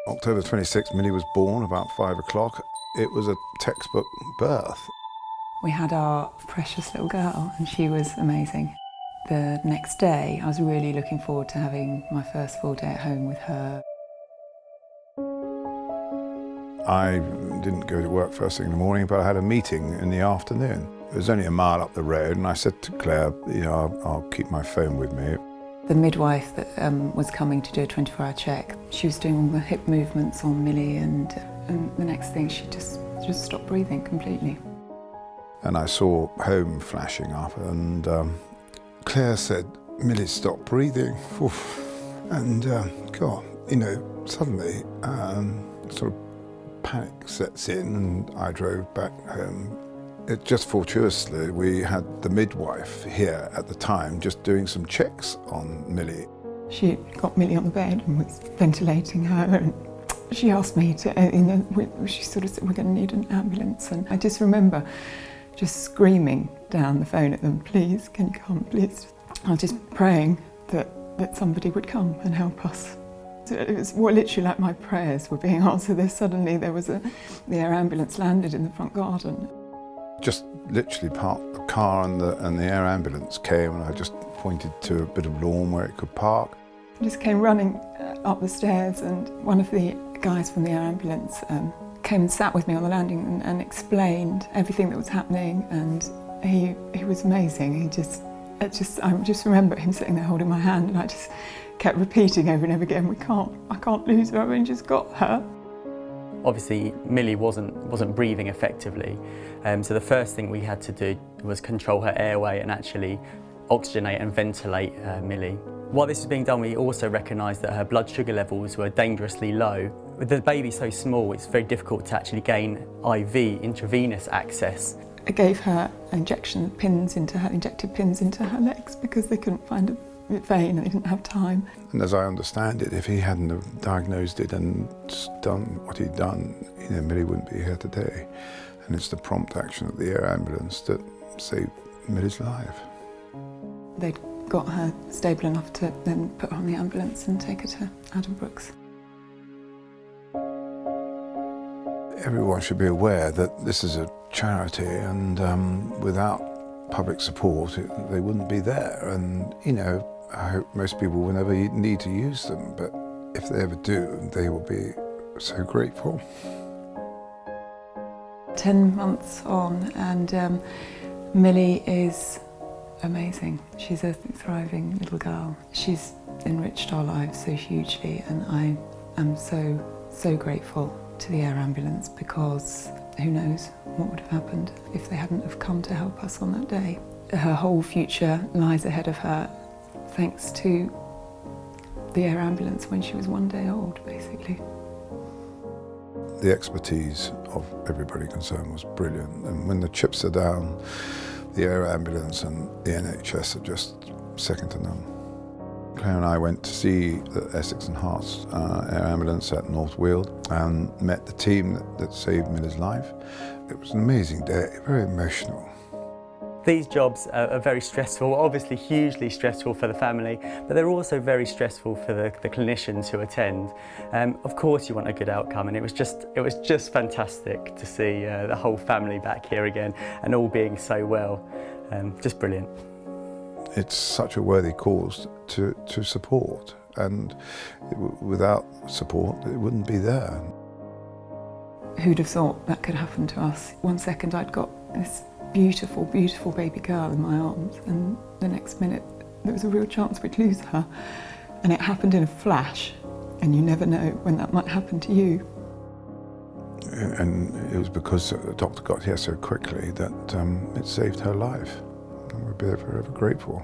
October 26th, Millie was born about 5 o'clock. It was a textbook birth. We had our precious little girl and she was amazing. The next day, I was really looking forward to having my first full day at home with her. I didn't go to work first thing in the morning, but I had a meeting in the afternoon. It was only a mile up the road, and I said to Claire, I'll keep my phone with me. The midwife that was coming to do a 24-hour check, she was doing all the hip movements on Millie, and the next thing she just stopped breathing completely. And I saw home flashing up, and Claire said, "Millie stopped breathing." Oof. And God, suddenly sort of panic sets in, and I drove back home. It just fortuitously, we had the midwife here at the time just doing some checks on Millie. She got Millie on the bed and was ventilating her, and she asked me to, she sort of said, "We're going to need an ambulance." And I just remember just screaming down the phone at them, "Please, can you come, please?" I was just praying that somebody would come and help us. So it was literally like my prayers were being answered. Suddenly there was the air ambulance landed in the front garden. Just literally parked the car and the air ambulance came, and I just pointed to a bit of lawn where it could park. I just came running up the stairs, and one of the guys from the air ambulance came and sat with me on the landing and explained everything that was happening, and he was amazing. I just remember him sitting there holding my hand, and I just kept repeating over and over again, I can't lose her, I've only just got her. Obviously, Millie wasn't breathing effectively, so the first thing we had to do was control her airway and actually oxygenate and ventilate Millie. While this was being done, we also recognised that her blood sugar levels were dangerously low. With the baby so small, it's very difficult to actually gain IV, intravenous access. I gave her injected pins into her legs because they couldn't find a vein, they didn't have time. And as I understand it, if he hadn't have diagnosed it and done what he'd done, Millie wouldn't be here today. And it's the prompt action of the air ambulance that saved Millie's life. They'd got her stable enough to then put her on the ambulance and take her to Adam Brooks. Everyone should be aware that this is a charity, and without public support, they wouldn't be there. And, I hope most people will never need to use them, but if they ever do, they will be so grateful. 10 months on, and Millie is amazing. She's a thriving little girl. She's enriched our lives so hugely, and I am so grateful to the air ambulance, because who knows what would have happened if they hadn't have come to help us on that day. Her whole future lies ahead of her, thanks to the air ambulance when she was 1 day old, basically. The expertise of everybody concerned was brilliant, and when the chips are down, the air ambulance and the NHS are just second to none. Claire and I went to see the Essex and Herts Air Ambulance at North Weald and met the team that saved Millie's life. It was an amazing day, very emotional. These jobs are very stressful, obviously hugely stressful for the family, but they're also very stressful for the clinicians who attend. Of course you want a good outcome, and it was just fantastic to see the whole family back here again and all being so well. Just brilliant. It's such a worthy cause to support, and without support it wouldn't be there. Who'd have thought that could happen to us? 1 second I'd got this beautiful, beautiful baby girl in my arms, and the next minute there was a real chance we'd lose her. And it happened in a flash, and you never know when that might happen to you. And it was because the doctor got here so quickly that it saved her life. And we'll be forever grateful.